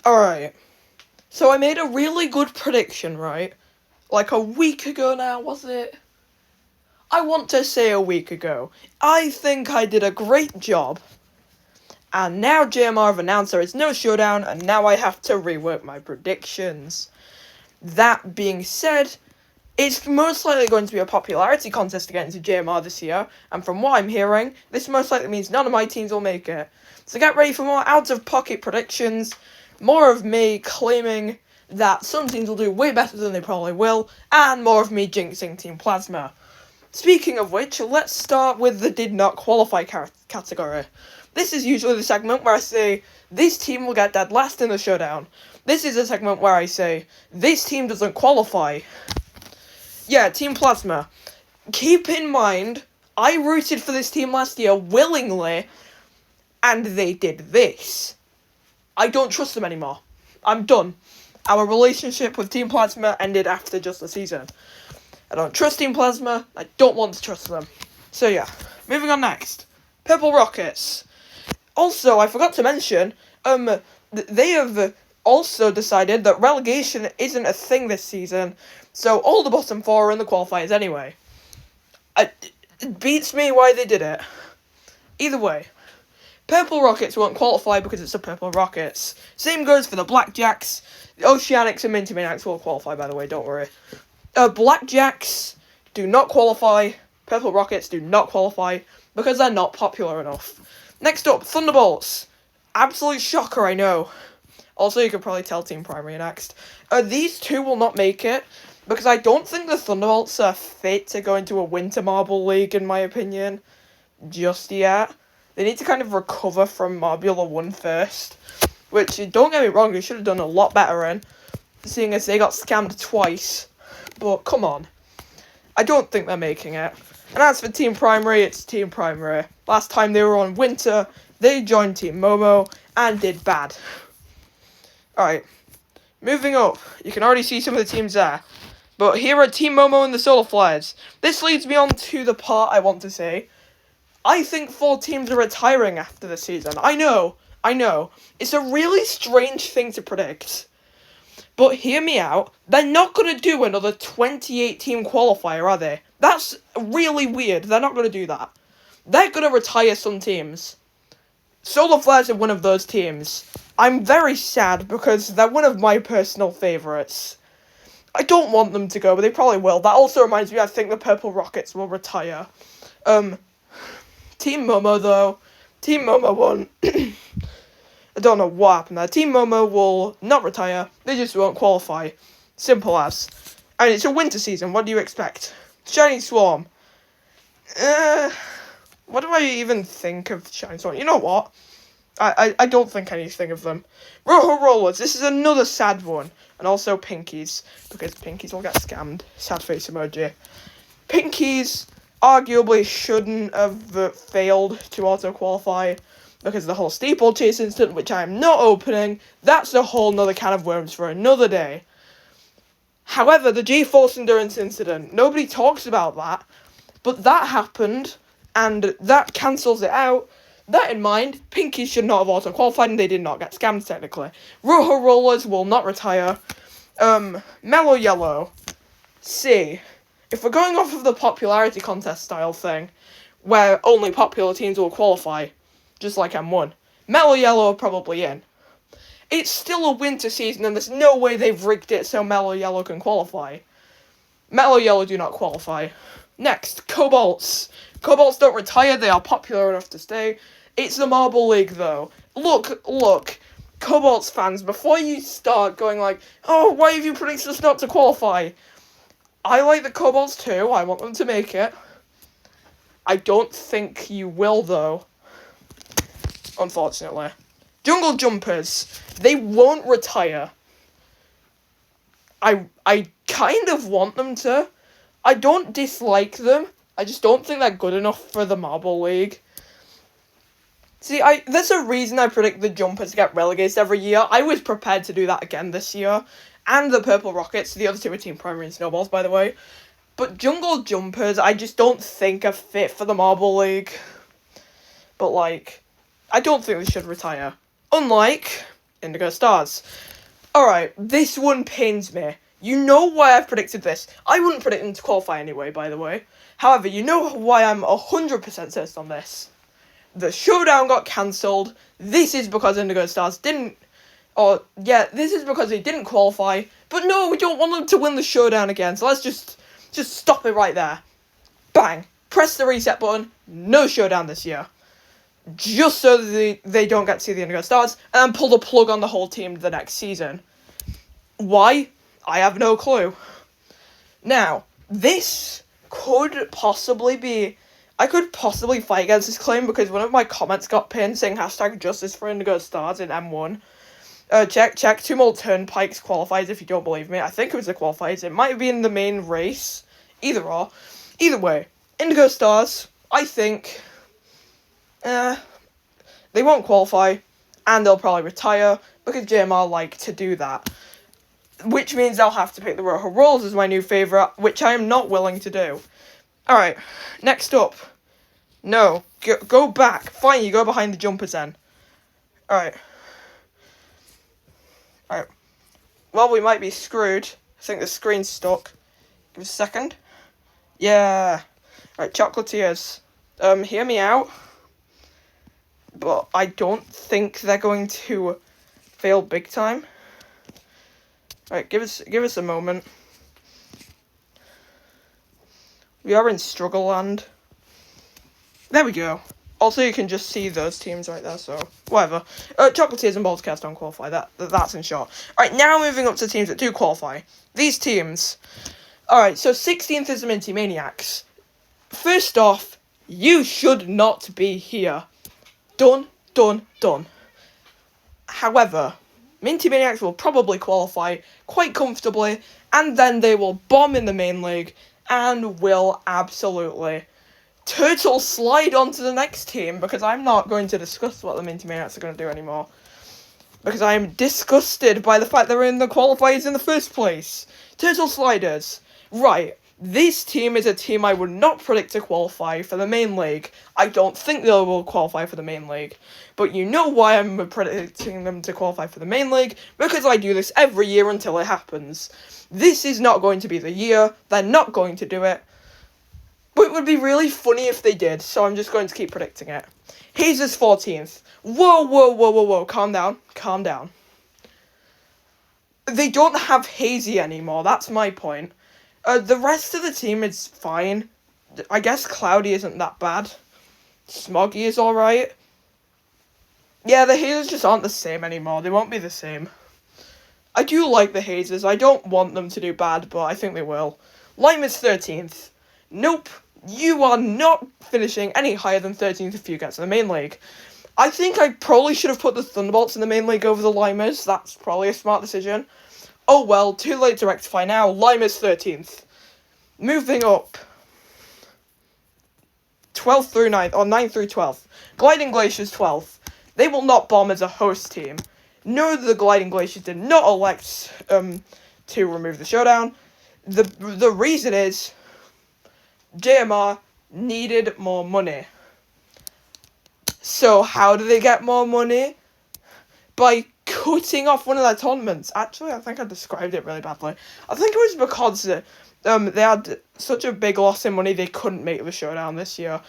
Alright, so I made a really good prediction, right? Like a week ago now, was it? I want to say a week ago. I think I did a great job. And now JMR have announced there is no showdown, and now I have to rework my predictions. That being said, it's most likely going to be a popularity contest to get into JMR this year, and from what I'm hearing, this most likely means none of my teams will make it. So get ready for more out-of-pocket predictions, more of me claiming that some teams will do way better than they probably will, and more of me jinxing Team Plasma. Speaking of which, let's start with the did not qualify category. This is usually the segment where I say, this team will get dead last in the showdown. This is a segment where I say, this team doesn't qualify. Yeah, Team Plasma. Keep in mind, I rooted for this team last year willingly, and they did this. I don't trust them anymore. I'm done. Our relationship with Team Plasma ended after just the season. I don't trust Team Plasma. I don't want to trust them. So yeah, moving on next. Purple Rockets. Also, I forgot to mention, they have also decided that relegation isn't a thing this season, so all the bottom four are in the qualifiers anyway. It beats me why they did it. Either way, Purple Rockets won't qualify because it's the Purple Rockets. Same goes for the Blackjacks. The Oceanics and Minty Maniacs will qualify, by the way, don't worry. Blackjacks do not qualify. Purple Rockets do not qualify because they're not popular enough. Next up, Thunderbolts. Absolute shocker, I know. Also, you could probably tell Team Primary next. These two will not make it because I don't think the Thunderbolts are fit to go into a Winter Marble League, in my opinion, just yet. They need to kind of recover from Marbula 1 first, which, don't get me wrong, they should have done a lot better in, seeing as they got scammed twice. But, come on. I don't think they're making it. And as for Team Primary, it's Team Primary. Last time they were on Winter, they joined Team Momo and did bad. Alright, moving up. You can already see some of the teams there. But here are Team Momo and the Solar Flares. This leads me on to the part I want to say. I think 4 teams are retiring after the season. I know. It's a really strange thing to predict. But hear me out. They're not going to do another 28-team qualifier, are they? That's really weird. They're not going to do that. They're going to retire some teams. Solar Flares are one of those teams. I'm very sad because they're one of my personal favourites. I don't want them to go, but they probably will. That also reminds me, I think the Purple Rockets will retire. Team Momo, though. Team Momo won. I don't know what happened there. Team Momo will not retire. They just won't qualify. Simple as. And it's a winter season. What do you expect? Shining Swarm. What do I even think of Shining Swarm? You know what? I don't think anything of them. Rojo Rollers. This is another sad one. And also Pinkies. Because Pinkies will get scammed. Sad face emoji. Pinkies arguably shouldn't have failed to auto-qualify. Because of the whole steeplechase incident, which I am not opening. That's a whole nother can of worms for another day. However, the G-Force Endurance incident, nobody talks about that. But that happened, and that cancels it out. That in mind, Pinkies should not have auto-qualified, and they did not get scammed, technically. Rojo Rollers will not retire. Mellow Yellow. See, if we're going off of the popularity contest style thing, where only popular teams will qualify, just like M1, Mellow Yellow are probably in. It's still a winter season, and there's no way they've rigged it so Mellow Yellow can qualify. Mellow Yellow do not qualify. Next, Cobalts. Cobalts don't retire, they are popular enough to stay. It's the Marble League, though. Look. Cobalts fans, before you start going like, oh, why have you predicted us not to qualify? I like the Cobalts too, I want them to make it. I don't think you will, though. Unfortunately. Jungle Jumpers. They won't retire. I kind of want them to. I don't dislike them. I just don't think they're good enough for the Marble League. See, there's a reason I predict the Jumpers get relegated every year. I was prepared to do that again this year. And the Purple Rockets. The other two are Team Primary and Snowballs, by the way. But Jungle Jumpers, I just don't think are fit for the Marble League. But, I don't think they should retire. Unlike, Indigo Stars. Alright, this one pains me. You know why I've predicted this. I wouldn't predict them to qualify anyway, by the way. However, you know why I'm 100% certain on this. The showdown got cancelled. This is because Indigo Stars didn't... this is because they didn't qualify. But no, we don't want them to win the showdown again. So let's just stop it right there. Bang. Press the reset button. No showdown this year. Just so that they don't get to see the Indigo Stars. And then pull the plug on the whole team the next season. Why? I have no clue. Now, this could possibly be... I could possibly fight against this claim because one of my comments got pinned saying #justice for Indigo Stars in M1. Check. 2 more Turnpikes qualifiers if you don't believe me. I think it was the qualifiers. It might have been the main race. Either way, Indigo Stars, I think, they won't qualify and they'll probably retire because JMR like to do that. Which means I'll have to pick the Rojo Rolls as my new favourite, which I am not willing to do. Alright, next up. No, go back. Fine, you go behind the jumpers then. Alright. Well, we might be screwed. I think the screen's stuck. Give us a second. Yeah. Alright, Chocolatiers. Hear me out. But I don't think they're going to fail big time. Alright, give us a moment. We are in struggle land. There we go. Also, you can just see those teams right there, so whatever. Chocolatiers and Boltcast don't qualify. That's in short. Alright, now moving up to teams that do qualify. These teams. Alright, so 16th is the Minty Maniacs. First off, you should not be here. Done. However, Minty Maniacs will probably qualify quite comfortably, and then they will bomb in the main league, and will absolutely turtle slide onto the next team, because I'm not going to discuss what the Minty Maniacs are going to do anymore. Because I am disgusted by the fact they're in the qualifiers in the first place. Turtle Sliders. Right. This team is a team I would not predict to qualify for the main league. I don't think they will qualify for the main league. But you know why I'm predicting them to qualify for the main league? Because I do this every year until it happens. This is not going to be the year. They're not going to do it. But it would be really funny if they did, so I'm just going to keep predicting it. Hazers 14th. Whoa. Calm down. They don't have Hazy anymore, that's my point. The rest of the team is fine. I guess Cloudy isn't that bad. Smoggy is alright. Yeah, the Hazers just aren't the same anymore. They won't be the same. I do like the Hazers. I don't want them to do bad, but I think they will. Lime is 13th. Nope. You are not finishing any higher than 13th if you get to the main league. I think I probably should have put the Thunderbolts in the main league over the Limers. That's probably a smart decision. Oh well, too late to rectify now. Limers 13th. Moving up. 12th through 9th, or 9th through 12th. Gliding Glaciers 12th. They will not bomb as a host team. No, the Gliding Glaciers did not elect to remove the showdown. The reason is JMR needed more money. So how do they get more money? By cutting off one of their tournaments. Actually, I think I described it really badly. I think it was because they had such a big loss in money they couldn't make the showdown this year.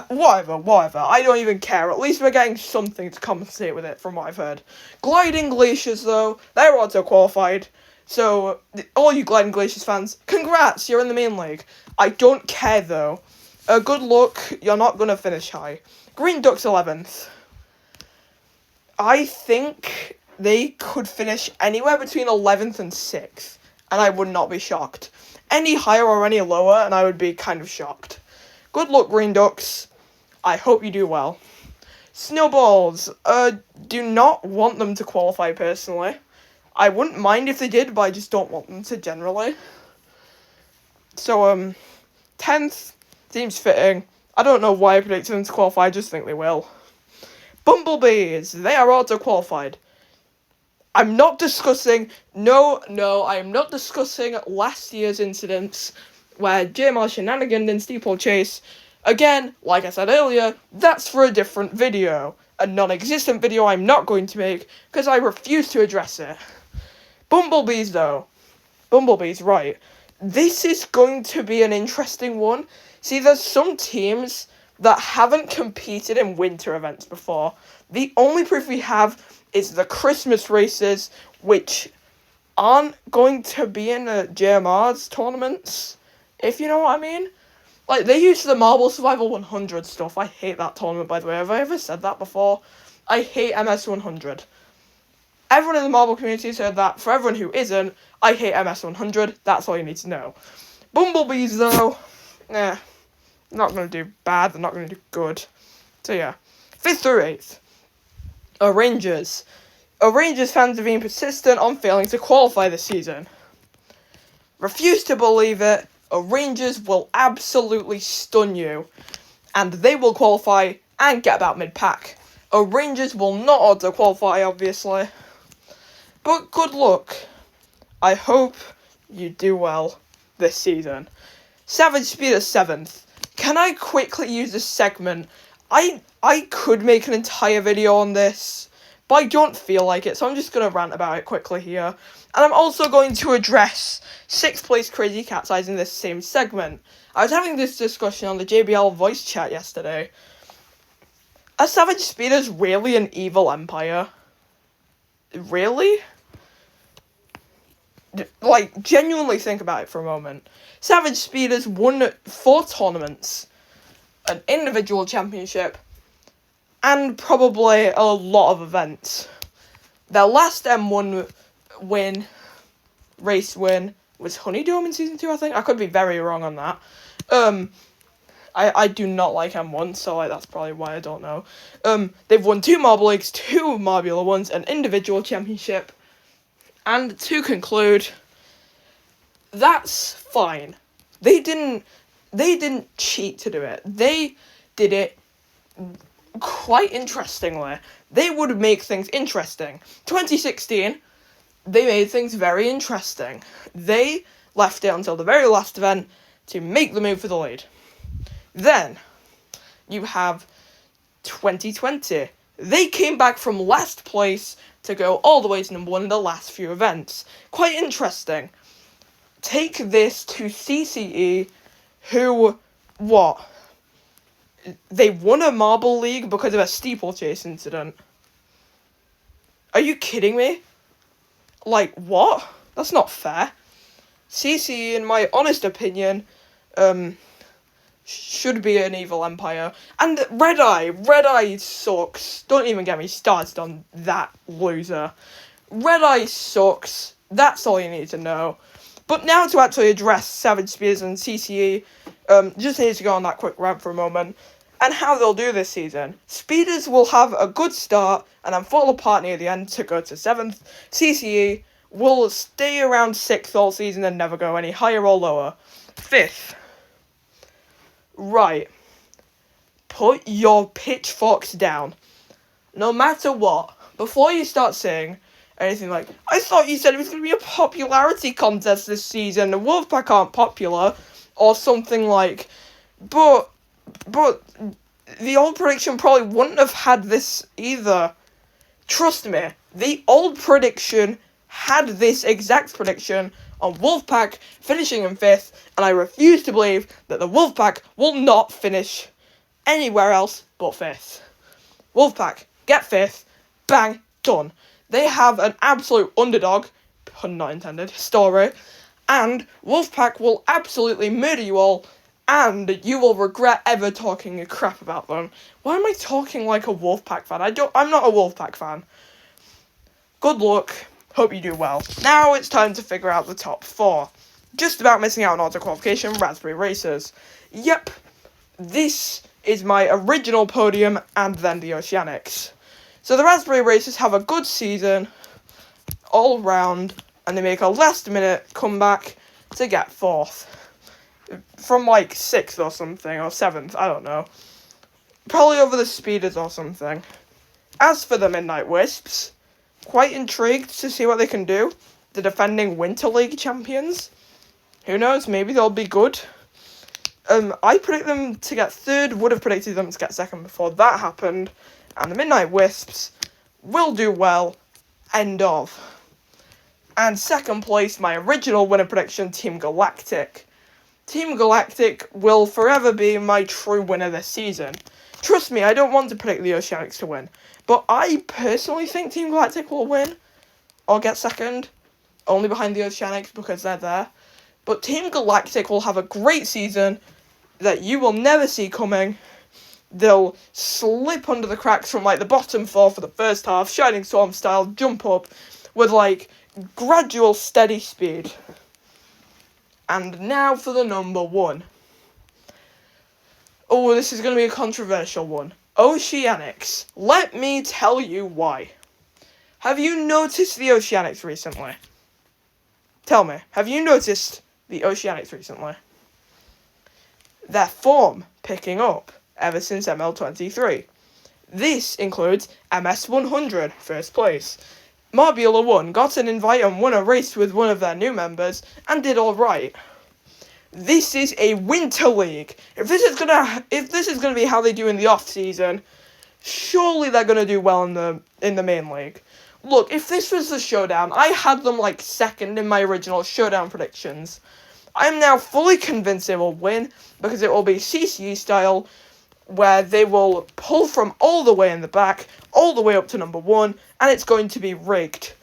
Whatever. I don't even care. At least we're getting something to compensate with it from what I've heard. Gliding Glaciers, though, they're auto-qualified. So, all you Gliding Glaciers fans, congrats, you're in the main league. I don't care, though. Good luck, you're not going to finish high. Green Ducks 11th. I think they could finish anywhere between 11th and 6th. And I would not be shocked. Any higher or any lower, and I would be kind of shocked. Good luck, Green Ducks. I hope you do well. Snowballs. Do not want them to qualify, personally. I wouldn't mind if they did, but I just don't want them to generally. So, 10th seems fitting. I don't know why I predicted them to qualify, I just think they will. Bumblebees. They are auto-qualified. I'm not discussing... No, I am not discussing last year's incidents where JMR shenaniganed in Steeplechase. Again, like I said earlier, that's for a different video. a non-existent video I'm not going to make because I refuse to address it. Bumblebees, though. Bumblebees, right. This is going to be an interesting one. See, there's some teams that haven't competed in winter events before. The only proof we have is the Christmas races, which aren't going to be in the JMR's tournaments, if you know what I mean. Like, they use the Marble Survival 100 stuff. I hate that tournament, by the way. Have I ever said that before? I hate MS 100. Everyone in the Marble community has heard that. For everyone who isn't, I hate MS 100. That's all you need to know. Bumblebees, though, not going to do bad. They're not going to do good. So, yeah. 5th through 8th. Rangers. Rangers fans have been persistent on failing to qualify this season. Refuse to believe it. Rangers will absolutely stun you, and they will qualify and get about mid-pack. Rangers will not auto-qualify, obviously, but good luck. I hope you do well this season. Savage Speed is 7th. Can I quickly use this segment? I could make an entire video on this, but I don't feel like it, so I'm just going to rant about it quickly here. And I'm also going to address 6th place Crazy Cat's Eyes in this same segment. I was having this discussion on the JBL voice chat yesterday. Are Savage Speeders really an evil empire? Really? Like, genuinely think about it for a moment. Savage Speeders won 4 tournaments, an individual championship, and probably a lot of events. Their last M1 race win was Honeydome in Season 2, I think. I could be very wrong on that. I do not like M1, so that's probably why I don't know. They've won 2 Marble Leagues, 2 Marbula ones, an individual championship, and to conclude, that's fine. They didn't cheat to do it. They did it quite interestingly. They would make things interesting. 2016, they made things very interesting. They left it until the very last event to make the move for the lead. Then, you have 2020. They came back from last place to go all the way to number 1 in the last few events. Quite interesting. Take this to CCE, who, they won a Marble League because of a steeplechase incident. Are you kidding me? Like, what? That's not fair. CCE, in my honest opinion, should be an evil empire. And Red Eye sucks. Don't even get me started on that loser. Red Eye sucks. That's all you need to know. But now to actually address Savage Spears and CCE, just need to go on that quick rant for a moment, and how they'll do this season. Speeders will have a good start, and then fall apart near the end to go to 7th. CCE will stay around 6th all season and never go any higher or lower. 5th. Right. Put your pitchforks down. No matter what, before you start saying anything like, I thought you said it was going to be a popularity contest this season, the Wolfpack aren't popular, or something like, but the old prediction probably wouldn't have had this either. Trust me, the old prediction had this exact prediction on Wolfpack finishing in 5th, and I refuse to believe that the Wolfpack will not finish anywhere else but 5th. Wolfpack, get 5th, bang, done. They have an absolute underdog, pun not intended, story, and Wolfpack will absolutely murder you all, and you will regret ever talking crap about them. Why am I talking like a Wolfpack fan? I'm not a Wolfpack fan. Good luck. Hope you do well. Now it's time to figure out the top 4. Just about missing out on auto qualification, Raspberry Racers. Yep, this is my original podium and then the Oceanics. So the Raspberry Racers have a good season all round, and they make a last minute comeback to get 4th. From like 6th or something, or 7th, I don't know. Probably over the Speeders or something. As for the Midnight Wisps, quite intrigued to see what they can do. The defending Winter League champions. Who knows, maybe they'll be good. I predict them to get 3rd, would have predicted them to get 2nd before that happened. and the Midnight Wisps will do well. End of. And second place, my original winner prediction, Team Galactic. Team Galactic will forever be my true winner this season. Trust me, I don't want to predict the Oceanics to win, but I personally think Team Galactic will win, or get second, only behind the Oceanics because they're there. But Team Galactic will have a great season that you will never see coming. They'll slip under the cracks from, like, the bottom four for the first half, Shining Storm style, jump up with, like, gradual steady speed. And now for the number one. Oh, this is going to be a controversial one. Oceanics. Let me tell you why. Have you noticed the Oceanics recently? Tell me, have you noticed the Oceanics recently? Their form picking up ever since ML23. This includes MS100, first place. Marbula 1 got an invite and won a race with one of their new members and did alright. This is a winter league. If this is gonna be how they do in the off season, surely they're gonna do well in the main league. Look, if this was the showdown, I had them like second in my original showdown predictions. I am now fully convinced they will win because it will be CCE style, where they will pull from all the way in the back, all the way up to number one, and it's going to be rigged.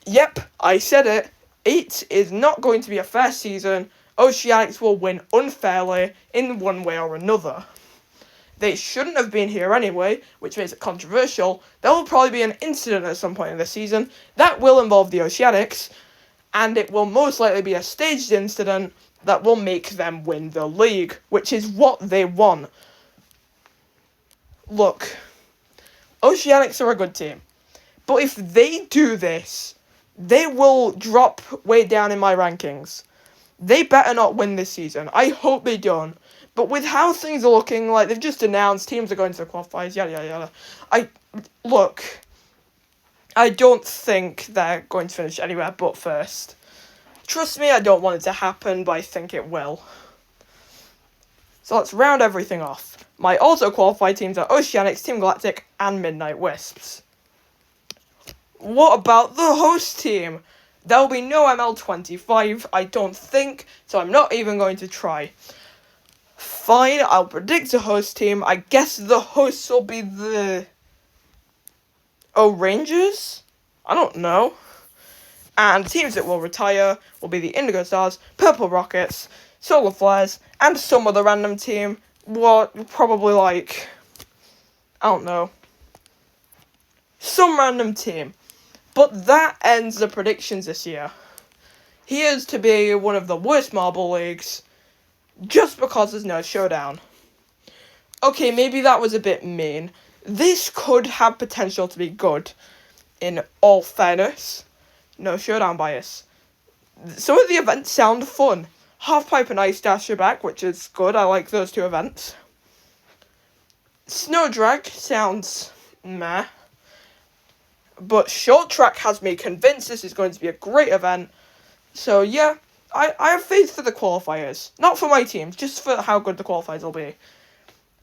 Yep, I said it. It is not going to be a fair season. Oceanics will win unfairly in one way or another. They shouldn't have been here anyway, which makes it controversial. There will probably be an incident at some point in the season that will involve the Oceanics, and it will most likely be a staged incident that will make them win the league, which is what they want. Look, Oceanics are a good team, but if they do this, they will drop way down in my rankings. They better not win this season. I hope they don't. But with how things are looking, like they've just announced teams are going to the qualifiers, yada yada yada. I don't think they're going to finish anywhere but first. Trust me, I don't want it to happen, but I think it will. So let's round everything off. My auto-qualified teams are Oceanics, Team Galactic, and Midnight Wisps. What about the host team? There will be no ML25, I don't think, so I'm not even going to try. Fine, I'll predict a host team. I guess the hosts will be the... Rangers? I don't know. And teams that will retire will be the Indigo Stars, Purple Rockets, Solar Flares, and some other random team. What? Probably like... I don't know. Some random team. But that ends the predictions this year. Here's to be one of the worst marble leagues, just because there's no showdown. Okay, maybe that was a bit mean. This could have potential to be good, in all fairness. No showdown bias. Some of the events sound fun. Halfpipe and Ice Dash are back, which is good. I like those two events. Snow Drag sounds meh. But Short Track has me convinced this is going to be a great event. So yeah, I have faith for the qualifiers. Not for my team, just for how good the qualifiers will be.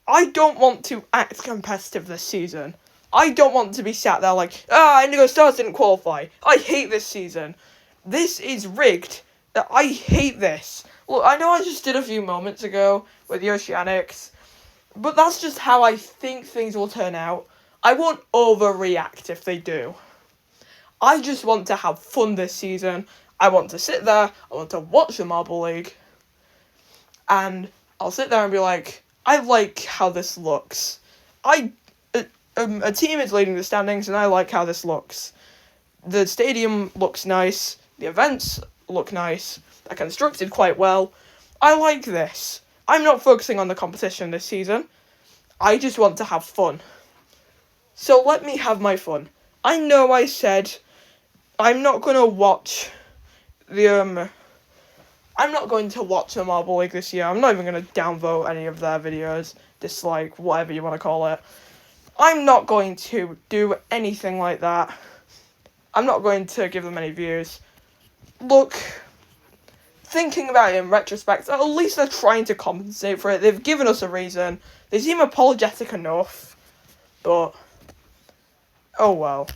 I don't want to act competitive this season. I don't want to be sat there like, Indigo Stars didn't qualify. I hate this season. This is rigged. I hate this. Look, I know I just did a few moments ago with the Oceanics, but that's just how I think things will turn out. I won't overreact if they do. I just want to have fun this season. I want to sit there, I want to watch the Marble League, and I'll sit there and be like, I like how this looks. A team is leading the standings, and I like how this looks. The stadium looks nice, the events look nice, they're constructed quite well. I like this. I'm not focusing on the competition this season. I just want to have fun. So let me have my fun. I know I said I'm not going to watch the Marble League this year. I'm not even going to downvote any of their videos, dislike, whatever you want to call it. I'm not going to do anything like that. I'm not going to give them any views. Look, thinking about it in retrospect, at least they're trying to compensate for it. They've given us a reason. They seem apologetic enough, but Oh well.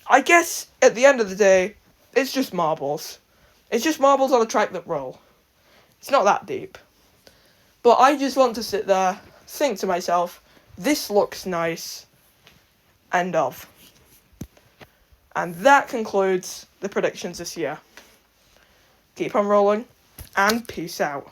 I guess at the end of the day, it's just marbles. It's just marbles on a track that roll. It's not that deep. But I just want to sit there, think to myself, this looks nice. End of. And that concludes the predictions this year. Keep on rolling, and peace out.